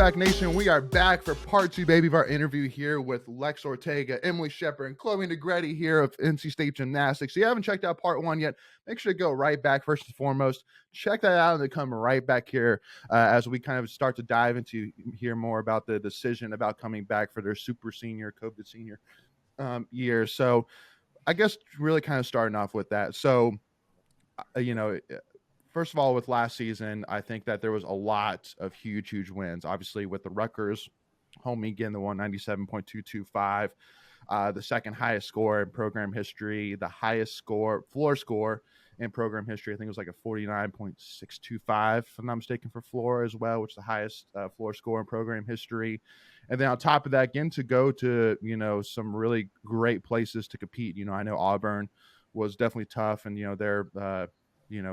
back, Nation. We are back for part 2, baby, of our interview here with Lex Ortega, Emily Shepard, and Chloe Negrette here of NC State Gymnastics. So you haven't checked out part 1 yet, make sure to go right back first and foremost. Check that out and then come right back here as we kind of start to dive into hear more about the decision about coming back for their super senior, COVID senior year. So I guess really kind of starting off with that. So, first of all, with last season, I think that there was a lot of huge wins. Obviously, with the Rutgers home meet getting the 197.225, the second highest score in program history, the highest floor score in program history. I think it was like a 49.625, if I'm not mistaken, for floor as well, which is the highest floor score in program history. And then on top of that, again, to go to, some really great places to compete. I know Auburn was definitely tough, and, they're,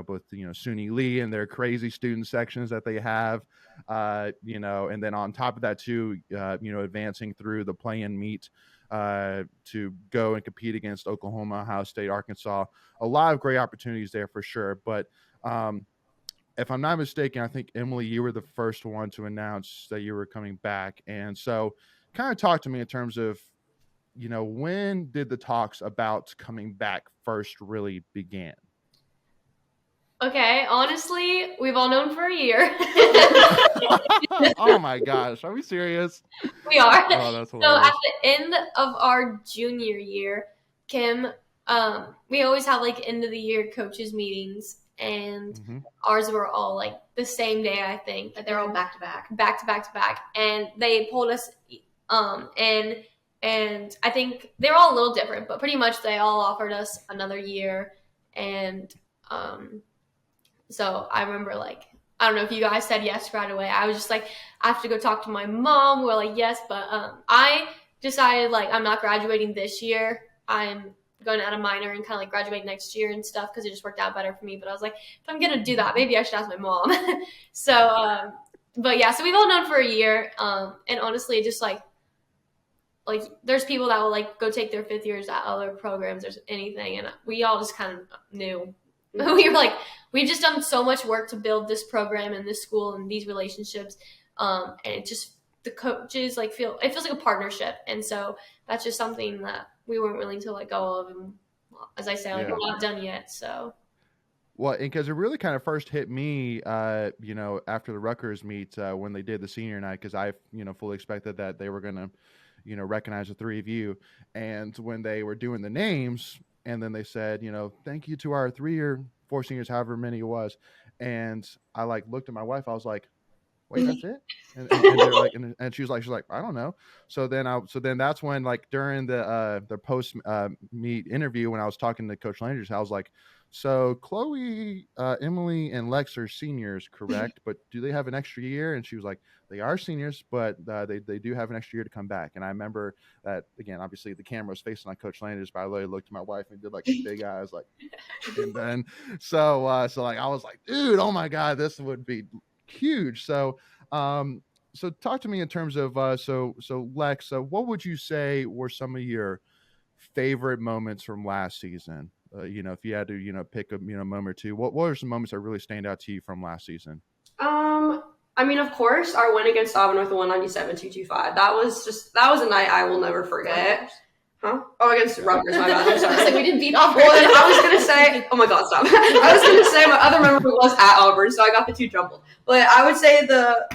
both, SUNY Lee and their crazy student sections that they have, and then on top of that too, advancing through the play-in meet to go and compete against Oklahoma, Ohio State, Arkansas. A lot of great opportunities there for sure. But if I'm not mistaken, I think, Emily, you were the first one to announce that you were coming back. And so kind of talk to me in terms of, when did the talks about coming back first really begin? Okay, honestly, we've all known for a year. Oh my gosh, are we serious? We are. Oh, that's hilarious. So at the end of our junior year, Kim, we always have like end of the year coaches meetings, and ours were all like the same day, I think. But they're all back to back. And they pulled us, and I think they were all a little different, but pretty much they all offered us another year. And so I remember, like, I don't know if you guys said yes right away. I was just like, I have to go talk to my mom. We're like, yes, but I decided, like, I'm not graduating this year. I'm going to add a minor and kind of like graduate next year and stuff because it just worked out better for me. But I was like, if I'm going to do that, maybe I should ask my mom. But yeah, so we've all known for a year. And honestly, just like there's people that will like go take their 5th years at other programs or anything. And we all just kind of knew. We were like, we've just done so much work to build this program and this school and these relationships. And it just, the coaches it feels like a partnership. And so that's just something that we weren't willing to let go of. And as I say, we're not done yet. So. Well, and because it really kind of first hit me, after the Rutgers meet, when they did the senior night, because I, fully expected that they were going to, recognize the 3 of you. And when they were doing the names, and then they said, thank you to our 3 or 4 seniors, however many it was. And I looked at my wife. I was like, wait, that's it? And they're like, and she's like, I don't know. So then that's when, during the post meet interview, when I was talking to Coach Landers, I was like, so Chloe, Emily, and Lex are seniors, correct? But do they have an extra year? And she was like, they are seniors, but they do have an extra year to come back. And I remember that, again, obviously the camera was facing on Coach Landers, but I literally looked at my wife and did big eyes, and then so I was like, dude, oh my God, this would be huge. So talk to me in terms of so Lex, what would you say were some of your favorite moments from last season? If you had to pick a moment or two, what are some moments that really stand out to you from last season? I mean, of course, our win against Auburn with the 197.225. That was a night I will never forget. Huh? Oh, against Rutgers, my bad. I'm sorry. We didn't beat Auburn. Well, I was going to say, oh my God, stop. I was going to say my other memory was at Auburn, so I got the 2 jumbled. But I would say the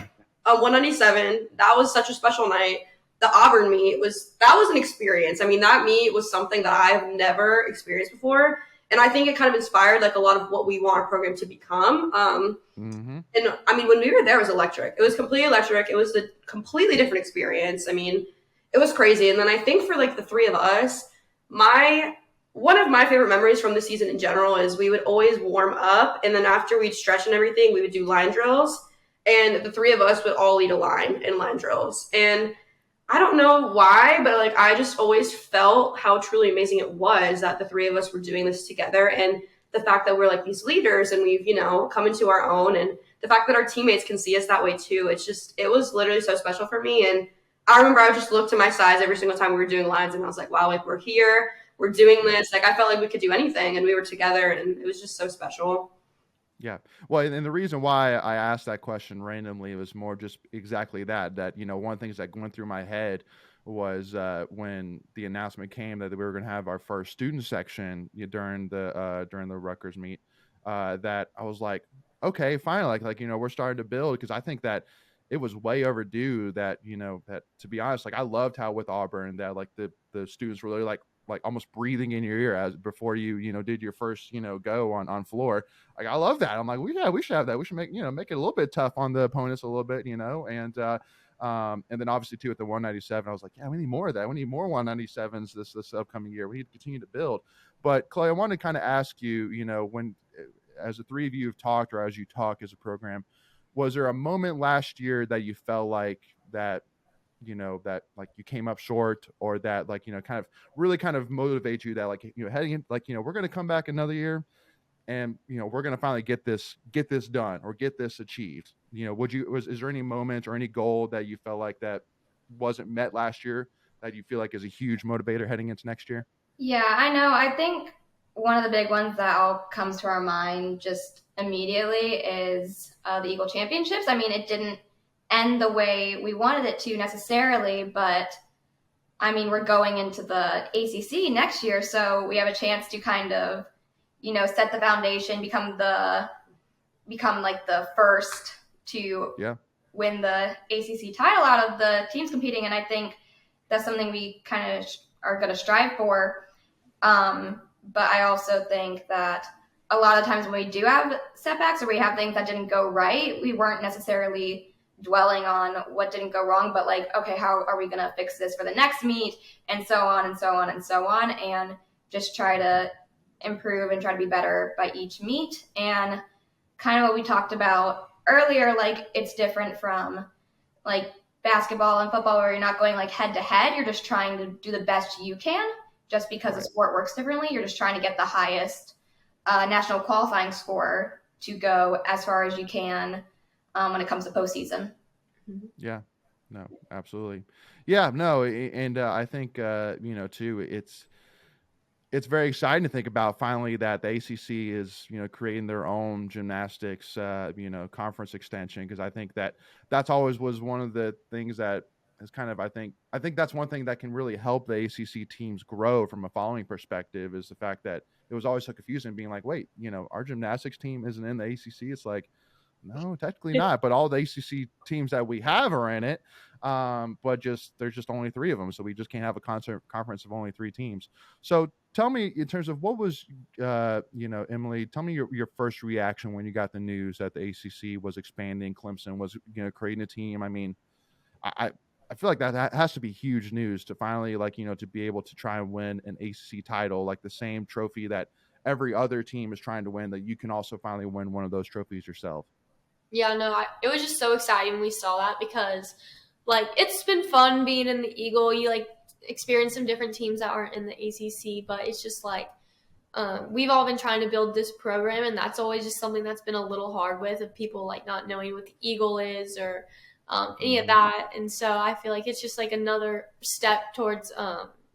197, that was such a special night. The Auburn meet was an experience. I mean, that meet was something that I've never experienced before. And I think it kind of inspired a lot of what we want our program to become. And I mean, when we were there, it was electric. It was completely electric. It was a completely different experience. I mean, it was crazy. And then I think for the 3 of us, one of my favorite memories from the season in general is we would always warm up. And then after we'd stretch and everything, we would do line drills. And the 3 of us would all lead a line in line drills. And I don't know why, but I just always felt how truly amazing it was that the 3 of us were doing this together, and the fact that we're these leaders and we've, come into our own, and the fact that our teammates can see us that way too. It was literally so special for me. And I remember I would just look to my sides every single time we were doing lines, and I was like, wow, we're here, we're doing this. I felt like we could do anything, and we were together, and it was just so special. Yeah. Well, and the reason why I asked that question randomly was more just exactly that, one of the things that went through my head was when the announcement came that we were going to have our first student section during the Rutgers meet, that I was like, okay, finally, we're starting to build, because I think that it was way overdue, that, that, to be honest, like, I loved how with Auburn that, like, the students were really like almost breathing in your ear as before you did your first go on floor. Like, I love that. I'm like, we should have that. We should make it a little bit tough on the opponents a little bit, and then obviously too with the 197, I was like, yeah, we need more of that. We need more 197s this upcoming year. We need to continue to build. But Clay, I want to kind of ask you, when as the three of you have talked, or as you talk as a program, was there a moment last year that you felt like that, that like you came up short, or that, like, kind of really kind of motivate you, that, like, heading in, like, we're going to come back another year, and we're going to finally get this done, or get this achieved? Is there any moment or any goal that you felt like that wasn't met last year that you feel like is a huge motivator heading into next year? Yeah, I know. I think one of the big ones that all comes to our mind just immediately is the Eagle Championships. I mean, it didn't end the way we wanted it to necessarily, but I mean, we're going into the ACC next year, so we have a chance to kind of, set the foundation, become like the first to win the ACC title out of the teams competing, and I think that's something we kind of are going to strive for. But I also think that a lot of times when we do have setbacks, or we have things that didn't go right, we weren't necessarily dwelling on what didn't go wrong, but like, okay, how are we going to fix this for the next meet, and so on and so on and so on, and just try to improve and try to be better by each meet. And kind of what we talked about earlier, like, it's different from like basketball and football, where you're not going like head to head, you're just trying to do the best you can, just because the sport works differently. You're just trying to get the highest national qualifying score to go as far as you can when it comes to postseason. Yeah, no, absolutely. Yeah, no, and I think too, it's very exciting to think about finally that the ACC is creating their own gymnastics conference extension, because I think that's always was one of the things that is kind of, I think that's one thing that can really help the ACC teams grow from a following perspective, is the fact that it was always so confusing, being like, wait, our gymnastics team isn't in the ACC. It's like, no, technically not, but all the ACC teams that we have are in it. But there's just only 3 of them, so we just can't have a conference of only 3 teams. So tell me, in terms of what was, Emily, tell me your first reaction when you got the news that the ACC was expanding, Clemson was creating a team. I mean, I feel like that has to be huge news to finally, like, to be able to try and win an ACC title, like the same trophy that every other team is trying to win, that you can also finally win one of those trophies yourself. Yeah, no, it was just so exciting when we saw that, because, like, it's been fun being in the Eagle. You, like, experience some different teams that aren't in the ACC, but it's just, like, we've all been trying to build this program, and that's always just something that's been a little hard with, of people, like, not knowing what the Eagle is, or any of that. And so I feel like it's just, like, another step towards,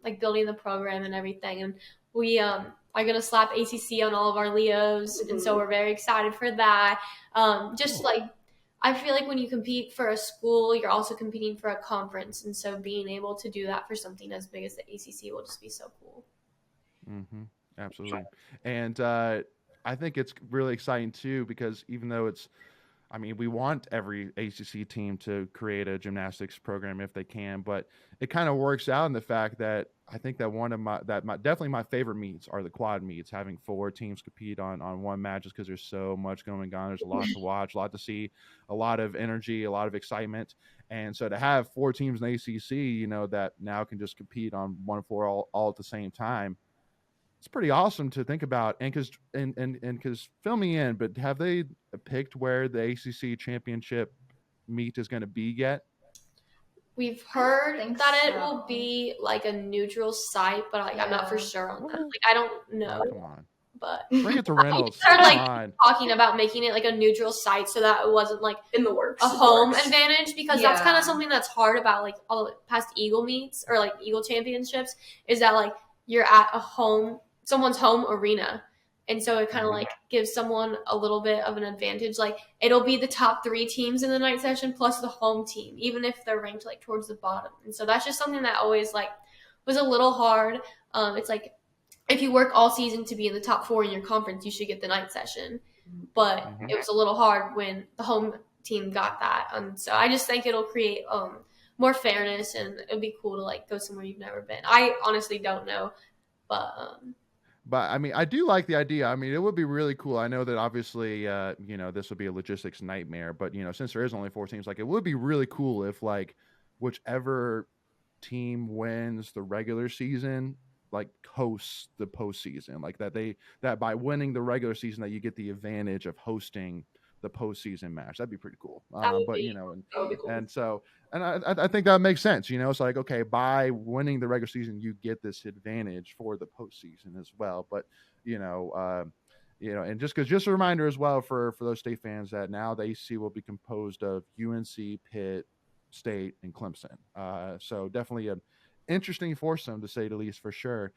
like, building the program and everything. And we are going to slap ACC on all of our Leos, and so we're very excited for that. Just like, I feel like when you compete for a school, you're also competing for a conference, and so being able to do that for something as big as the ACC will just be so cool. Mm-hmm. Absolutely. And I think it's really exciting too, because even though we want every ACC team to create a gymnastics program if they can, but it kind of works out in the fact that I think that definitely my favorite meets are the quad meets, having 4 teams compete on one match, just because there's so much going on. There's a lot to watch, a lot to see, a lot of energy, a lot of excitement. And so to have 4 teams in the ACC, that now can just compete on one floor all at the same time, it's pretty awesome to think about. And because fill me in, but have they picked where the ACC championship meet is going to be yet? We've heard that it will be like a neutral site, but I'm not for sure on that. Like, I don't know. Come on. But bring it to Reynolds. Started talking about making it like a neutral site, so that it wasn't like in the works, a home advantage, because that's kind of something that's hard about like all the past Eagle meets or like Eagle championships, is that like you're at someone's home arena. And so it kind of like gives someone a little bit of an advantage. Like it'll be the top 3 teams in the night session plus the home team, even if they're ranked like towards the bottom. And so that's just something that always like was a little hard. It's like if you work all season to be in the top 4 in your conference, you should get the night session. But it was a little hard when the home team got that. So I just think it'll create more fairness, and it'd be cool to like go somewhere you've never been. I honestly don't know, but I mean, I do like the idea. I mean, it would be really cool. I know that obviously, this would be a logistics nightmare, but since there is only 4 teams, like it would be really cool if like whichever team wins the regular season, like hosts the postseason, like that by winning the regular season that you get the advantage of hosting the postseason match. That'd be pretty cool. That would be cool. And so, and I think that makes sense. It's like, okay, by winning the regular season, you get this advantage for the postseason as well. But and just a reminder as well for those state fans that now the ACC will be composed of UNC, Pitt, State, and Clemson. So definitely a interesting foursome to say the least, for sure.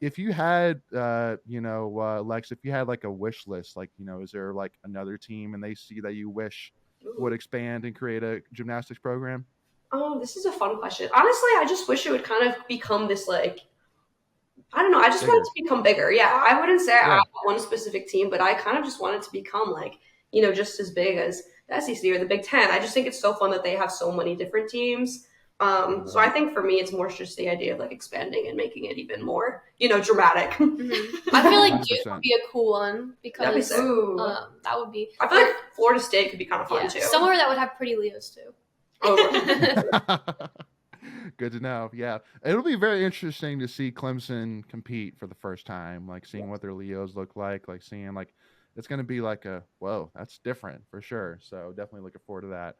If you had Lex, if you had like a wish list, like is there like another team and they see that you wish would expand and create a gymnastics program? Oh, this is a fun question. Honestly, I just wish it would kind of become this like, I don't know, I just want it to become bigger. Yeah, I wouldn't say I have one specific team, but I kind of just want it to become like, just as big as the SEC or the Big Ten. I just think it's so fun that they have so many different teams. So I think for me, it's more just the idea of like expanding and making it even more, dramatic. I feel like Duke would be a cool one because that would be. I feel like Florida State could be kind of fun too. Somewhere that would have pretty Leos too. Good to know. Yeah, it'll be very interesting to see Clemson compete for the first time, like seeing what their Leos look like seeing like. It's going to be like whoa, that's different for sure. So definitely looking forward to that.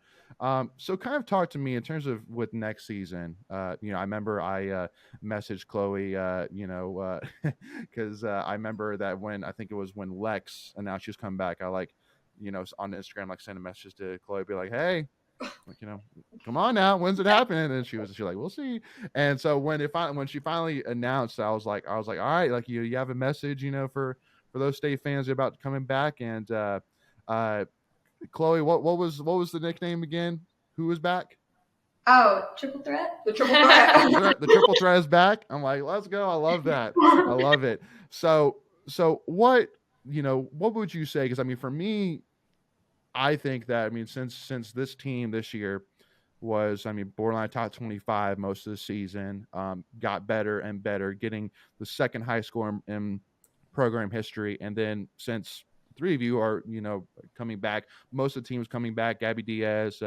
So kind of talk to me in terms of with next season. I remember I messaged Chloe, because I remember that when Lex announced she was coming back, I like, on Instagram, like send a message to Chloe, be like, hey, like, come on now, when's it happening? And she was like, we'll see. And so when she finally announced, I was like, all right, like you have a message, for those state fans about coming back. And Chloe, what was the nickname again? Who was back? Oh, Triple Threat. The Triple Threat. The Triple Threat is back. I'm like, let's go. I love that. I love it. So what would you say? Because I mean, for me, I think that since this team this year was borderline top 25 most of the season, got better and better, getting the second high score in program history, and then since 3 of you are coming back, most of the teams coming back, Gabby Diaz,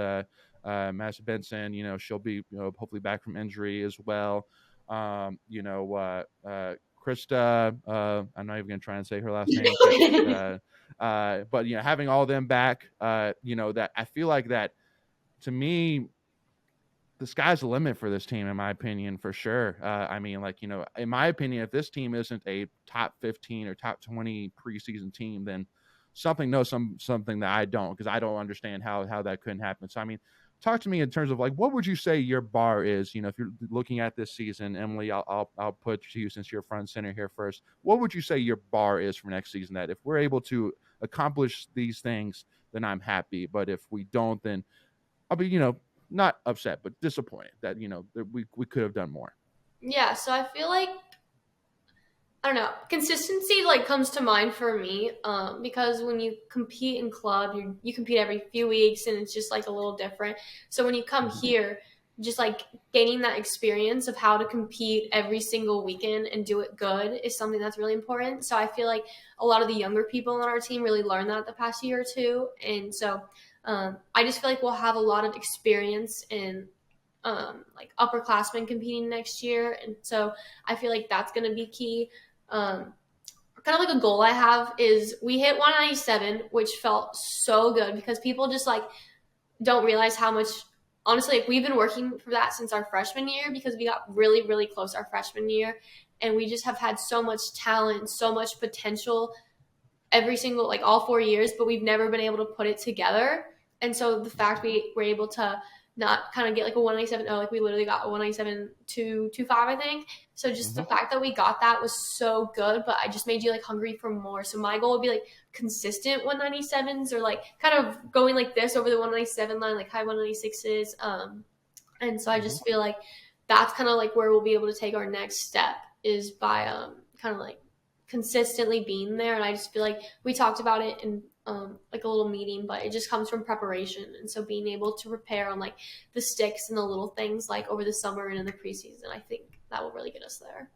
Madison Benson, she'll be hopefully back from injury as well. Krista, I'm not even gonna try and say her last name, but having all of them back, that I feel like that, to me, the sky's the limit for this team, in my opinion, for sure. In my opinion, if this team isn't a top 15 or top 20 preseason team, then something that I don't, because I don't understand how that couldn't happen. So, talk to me in terms of like, what would you say your bar is? If you're looking at this season, Emily, I'll put to you since you're front and center here first. What would you say your bar is for next season? That if we're able to accomplish these things, then I'm happy. But if we don't, then I'll be, not upset, but disappointed that that we could have done more. Yeah, so I feel like, I don't know, consistency like comes to mind for me, because when you compete in club, you compete every few weeks, and it's just like a little different. So when you come here, just like gaining that experience of how to compete every single weekend and do it good is something that's really important. So I feel like a lot of the younger people on our team really learned that the past year or two, and so I just feel like we'll have a lot of experience in like upperclassmen competing next year. And so I feel like that's going to be key. Kind of like a goal I have is we hit 197, which felt so good because people just like don't realize how much, honestly, like we've been working for that since our freshman year, because we got really, really close our freshman year. And we just have had so much talent, so much potential every single, like all 4 years, but we've never been able to put it together. And so the fact we were able to not kind of get like a 197.0. Like we literally got a 197.225, I think. So just the fact that we got that was so good, but I just made you like hungry for more. So my goal would be like consistent 197s, or like kind of going like this over the 197 line, like high 196s. And so I just feel like that's kind of like where we'll be able to take our next step, is by kind of like consistently being there. And I just feel like we talked about it in like a little meeting, but it just comes from preparation. And so being able to prepare on like the sticks and the little things like over the summer and in the preseason, I think that will really get us there.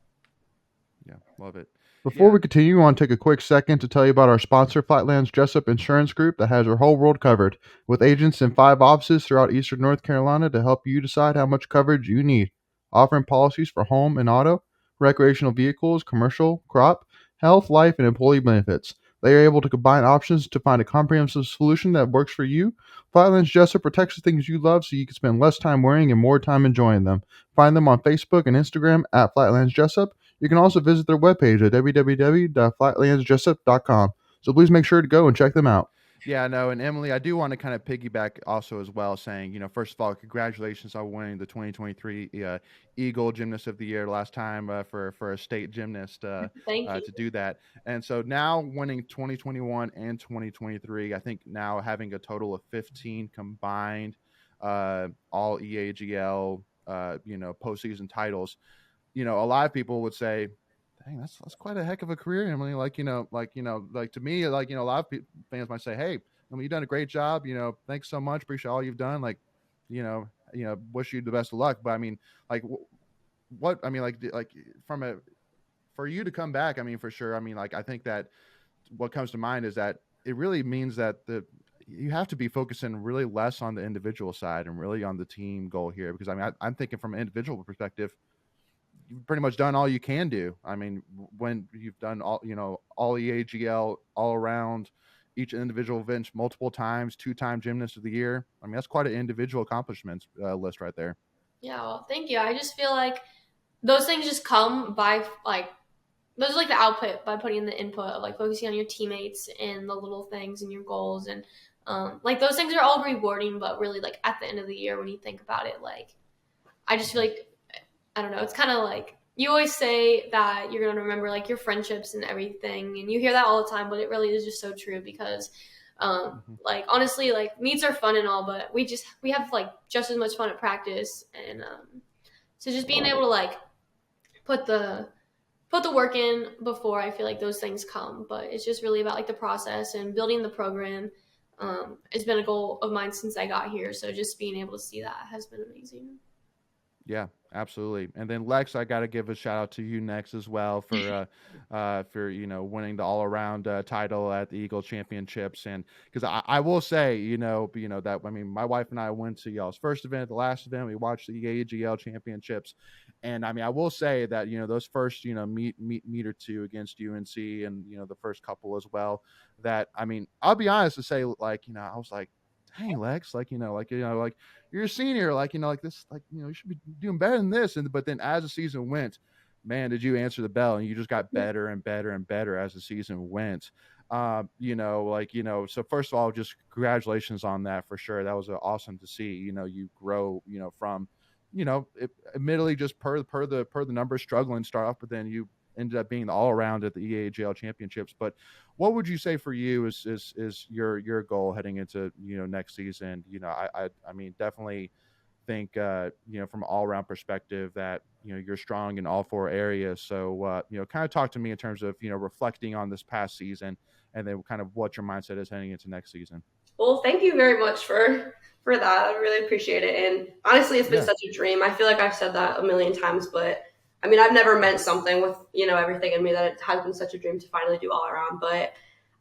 Yeah, love it. Before we continue, we want to take a quick second to tell you about our sponsor, Flatlands Jessup Insurance Group, that has your whole world covered, with agents in 5 offices throughout eastern North Carolina to help you decide how much coverage you need. Offering policies for home and auto, recreational vehicles, commercial, crop, health, life, and employee benefits. They are able to combine options to find a comprehensive solution that works for you. Flatlands Jessup protects the things you love so you can spend less time worrying and more time enjoying them. Find them on Facebook and Instagram at Flatlands Jessup. You can also visit their webpage at www.flatlandsjessup.com. So please make sure to go and check them out. Yeah, no, and Emily, I do want to kind of piggyback also as well, saying, first of all, congratulations on winning the 2023 Eagle Gymnast of the Year last time for a state gymnast Thank you. to do that. And so now winning 2021 and 2023, I think now having a total of 15 combined all EAGL, postseason titles, a lot of people would say, dang, that's quite a heck of a career, Emily. Like to me, a lot of fans might say, hey, you've done a great job. Thanks so much. Appreciate all you've done. Like, wish you the best of luck. But I mean, like, what? I mean, for you to come back, I mean, for sure. I mean, like, I think that what comes to mind is that it really means that you have to be focusing really less on the individual side and really on the team goal here. Because I mean, I'm thinking from an individual perspective, you've pretty much done all you can do. I mean, when you've done all EAGL all around, each individual event multiple times, 2-time gymnast of the year. I mean, that's quite an individual accomplishments list right there. Yeah, well, thank you. I just feel like those things just come by like, those are like the output by putting in the input of like focusing on your teammates and the little things and your goals. And like those things are all rewarding, but really like at the end of the year, when you think about it, like, I just feel like, I don't know, it's kind of like, you always say that you're going to remember like your friendships and everything, and you hear that all the time, but it really is just so true, because like honestly, like meets are fun and all, but we have like just as much fun at practice. And so just being able to like put the work in before, I feel like those things come. But it's just really about like the process and building the program. It's been a goal of mine since I got here, so just being able to see that has been amazing. Yeah, absolutely. And then Lex, I got to give a shout out to you next as well for winning the all around title at the Eagle Championships. And because I will say, that, I mean, my wife and I went to y'all's first event, the last event, we watched the EAGL Championships. And I mean, I will say that, those first, meet or two against UNC and, the first couple as well, that, I mean, I'll be honest to say, like, I was like, dang, Lex, like you're a senior, like this, like you should be doing better than this. But then as the season went, man, did you answer the bell, and you just got better and better and better as the season went. So first of all, just congratulations on that for sure. That was awesome to see. You grow, from, admittedly just per the numbers, struggling start off, but then you ended up being all around at the EAGL Championships. But what would you say for you is your goal heading into next season? I mean, definitely think from an all around perspective that you're strong in all 4 areas. So kind of talk to me in terms of reflecting on this past season, and then kind of what your mindset is heading into next season. Well, thank you very much for that. I really appreciate it. And honestly, it's been such a dream. I feel like I've said that a million times, but I mean, I've never meant something with, everything in me, that it has been such a dream to finally do all around. But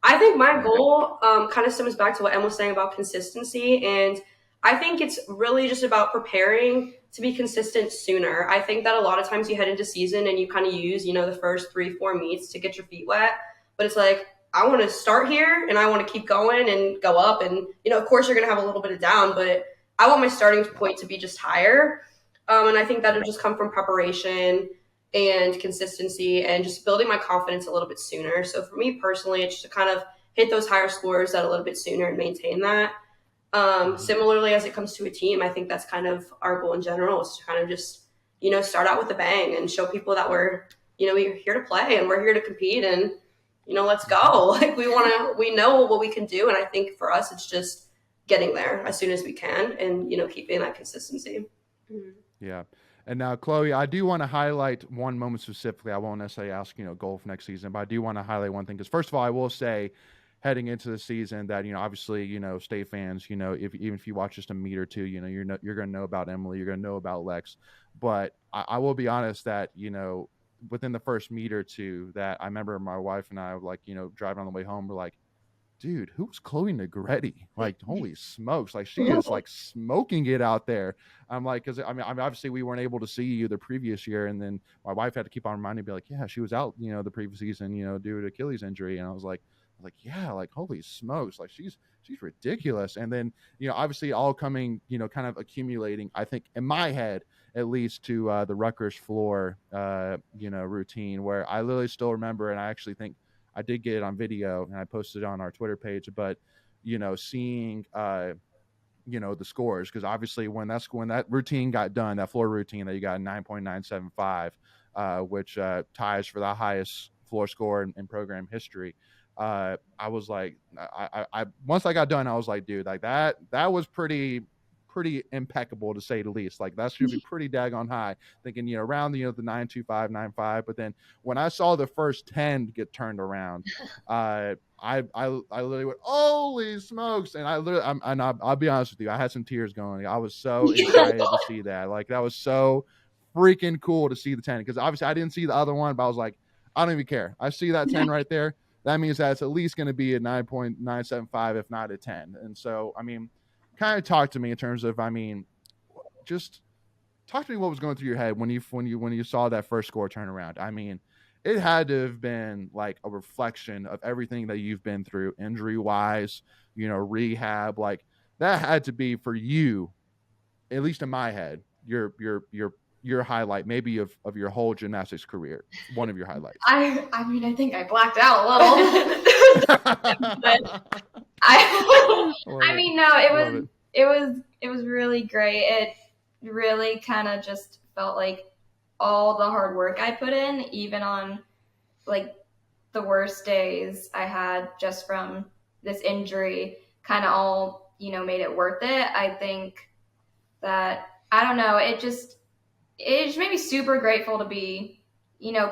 I think my goal kind of stems back to what Em was saying about consistency. And I think it's really just about preparing to be consistent sooner. I think that a lot of times you head into season and you kind of use, the first 3-4 meets to get your feet wet. But it's like, I want to start here and I want to keep going and go up. And, of course, you're going to have a little bit of down, but I want my starting point to be just higher. And I think that'll just come from preparation and consistency and just building my confidence a little bit sooner. So for me personally, it's just to kind of hit those higher scores at a little bit sooner and maintain that. Similarly, as it comes to a team, I think that's kind of our goal in general, is to kind of just, start out with a bang and show people that we're here to play and we're here to compete, and let's go. Like, we know what we can do, and I think for us it's just getting there as soon as we can, and keeping that consistency. Yeah. And now, Chloe, I do want to highlight one moment specifically. I won't necessarily ask, goal for next season, but I do want to highlight one thing. Because first of all, I will say, heading into the season, that obviously, state fans, if even if you watch just a meet or two, you're going to know about Emily, you're going to know about Lex. But I will be honest that within the first meet or two, that I remember my wife and I, like, driving on the way home, we're like, dude, who's Chloe Negrette? Like, holy smokes! Like, she is like smoking it out there. I'm like, because I mean, obviously we weren't able to see you the previous year, and then my wife had to keep on reminding me, like, yeah, she was out, the previous season, due to Achilles injury, and I was like, yeah, like, holy smokes, like she's ridiculous. And then obviously all coming, kind of accumulating, I think in my head at least, to the Rutgers floor, routine, where I literally still remember, and I actually think I did get it on video and I posted it on our Twitter page, but seeing the scores, because obviously when that routine got done, that floor routine that you got 9.975, which ties for the highest floor score in program history. I was like, I once I got done, I was like, dude, like that was pretty impeccable, to say the least. Like, that should be pretty daggone high. Thinking, around the 9.25, 9.5. But then when I saw the first 10 get turned around, I literally went, holy smokes! And I'll be honest with you, I had some tears going. I was so excited to see that. Like, that was so freaking cool to see the 10, because obviously I didn't see the other one, but I was like, I don't even care. I see that 10 right there. That means that it's at least going to be a 9.975, if not a 10. And so, I mean, kind of talk to me in terms of, just talk to me what was going through your head when you saw that first score turn around. I mean, it had to have been like a reflection of everything that you've been through, injury wise, rehab. Like, that had to be, for you, at least in my head, your highlight, maybe of your whole gymnastics career. One of your highlights. I mean, I think I blacked out a little. But I mean, no, it was really great. It really kind of just felt like all the hard work I put in, even on like the worst days I had just from this injury, kind of all, made it worth it. I think that, I don't know, it just made me super grateful to be,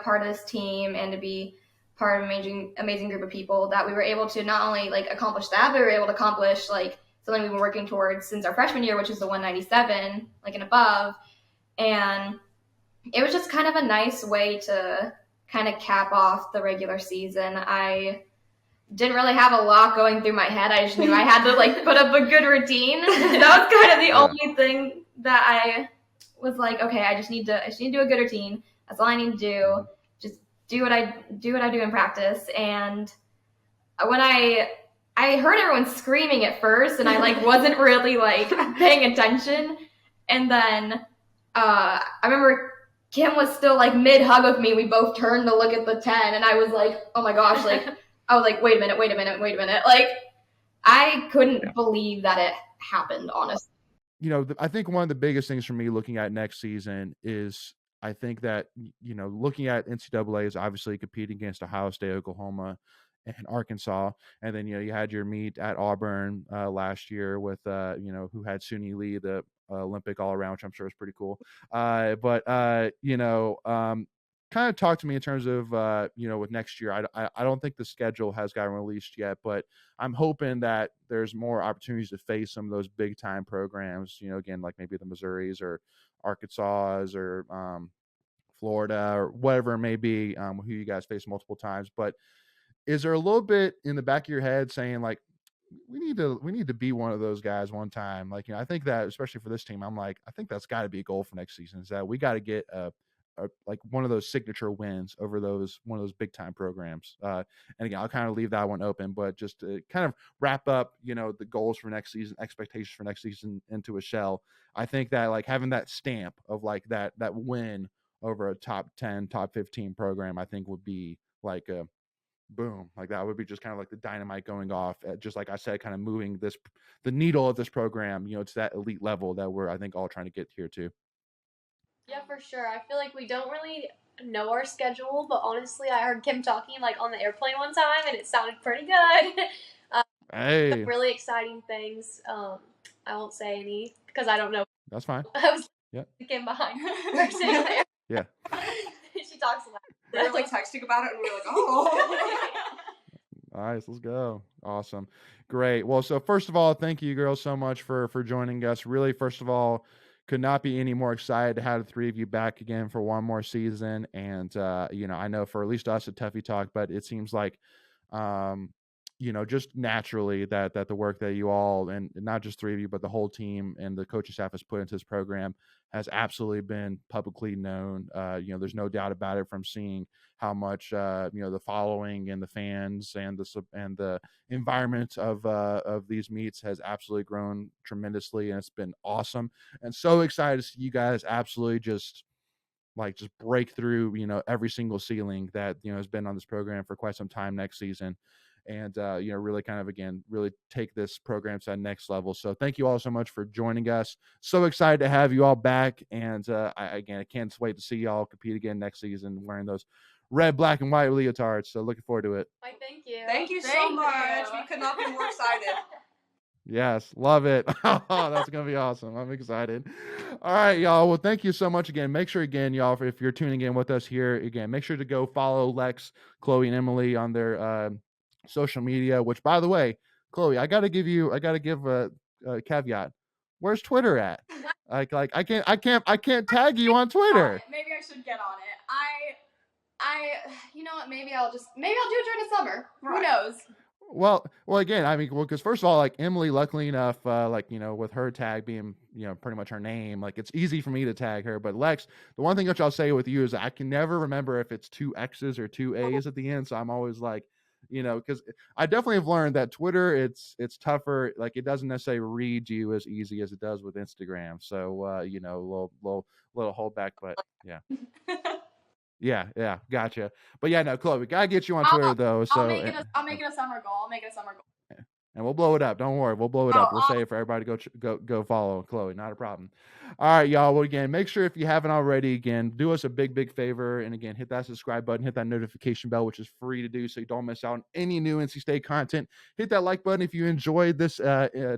part of this team, and to be part of an amazing group of people, that we were able to not only like accomplish that, but we were able to accomplish like something we've been working towards since our freshman year, which is the 197, like, and above. And it was just kind of a nice way to kind of cap off the regular season. I didn't really have a lot going through my head. I just knew I had to like put up a good routine. That was kind of the only thing that I was like, okay, I just need to do a good routine. That's all I need to do. Just do what I do in practice. And when I heard everyone screaming at first, and I like wasn't really like paying attention. And then I remember Kim was still like mid hug with me. We both turned to look at the 10, and I was like, oh my gosh, like I was like, wait a minute. Like, I couldn't believe that it happened, honestly. I think one of the biggest things for me looking at next season is, I think that, looking at NCAA is obviously competing against Ohio State, Oklahoma, and Arkansas. And then, you had your meet at Auburn last year with, who had Suni Lee, the Olympic all-around, which I'm sure is pretty cool. Kind of talk to me in terms of, with next year. I don't think the schedule has gotten released yet, but I'm hoping that there's more opportunities to face some of those big time programs, again, like maybe the Missouris or Arkansas or Florida or whatever it may be, who you guys face multiple times. But is there a little bit in the back of your head saying, like, we need to be one of those guys one time? Like, I think that, especially for this team, I'm like, I think that's got to be a goal for next season, is that we got to get like one of those signature wins over one of those big time programs. And again, I'll kind of leave that one open, but just to kind of wrap up, the goals for next season, expectations for next season into a shell. I think that, like, having that stamp of like that win over a top 10, top 15 program, I think would be like boom, like that would be just kind of like the dynamite going off, just like I said, kind of moving the needle of this program, to that elite level that we're, I think, all trying to get here to. Yeah, for sure. I feel like we don't really know our schedule, but honestly, I heard Kim talking like on the airplane one time, and it sounded pretty good. Hey, Really exciting things. I won't say any because I don't know. that's fine. I was Yeah. Kim behind her sitting there. Yeah. She talks a lot. We were like texting about it, and we were like, oh. Nice, let's go. Awesome. Great. Well, so first of all, thank you girls so much for joining us. Really, first of all, could not be any more excited to have the three of you back again for one more season. And I know for at least us at Tuffy Talk, but it seems like just naturally that the work that you all, and not just three of you, but the whole team and the coaching staff has put into this program has absolutely been publicly known. There's no doubt about it from seeing how much the following and the fans and the environment of these meets has absolutely grown tremendously, and it's been awesome. And so excited to see you guys absolutely just break through every single ceiling that has been on this program for quite some time next season, and really kind of again really take this program to that next level. So thank you all so much for joining us. So excited to have you all back, and I can't wait to see y'all compete again next season wearing those red, black, and white leotards. So looking forward to it. Why, thank you. Thank you so much. We could not be more excited. Yes, love it. Oh, that's going to be awesome. I'm excited. All right, y'all. Well, thank you so much again. Make sure, again, y'all, if you're tuning in with us here, again, make sure to go follow Lex, Chloe, and Emily on their social media, which, by the way, Chloe, I got to give a caveat. Where's Twitter at? Like I can't tag you on Twitter. Maybe I should get on it. You know what? Maybe I'll do it during the summer. Right. Who knows? Well, again, because first of all, like Emily, luckily enough, with her tag being, pretty much her name, like it's easy for me to tag her. But Lex, the one thing which I'll say with you is I can never remember if it's 2 X's or 2 A's at the end. So I'm always like, because I definitely have learned that Twitter, it's tougher. Like it doesn't necessarily read you as easy as it does with Instagram. So, little holdback, but yeah. Yeah, gotcha. But yeah, no, Chloe, we gotta get you on Twitter though. So I'll make it a summer goal. and we'll blow it up. Don't worry, we'll blow it up. We'll say it for everybody to go follow Chloe. Not a problem. All right, y'all. Well, again, make sure if you haven't already, again, do us a big favor, and again, hit that subscribe button, hit that notification bell, which is free to do, so you don't miss out on any new NC State content. Hit that like button if you enjoyed this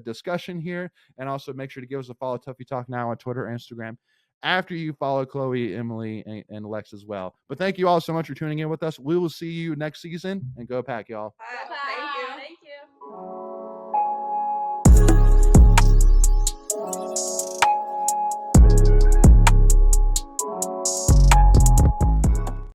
discussion here, and also make sure to give us a follow. Tuffy Talk now on Twitter, Instagram. After you follow Chloe, Emily, and Lex as well. But thank you all so much for tuning in with us. We will see you next season, and go Pack, y'all. Thank you. Thank you.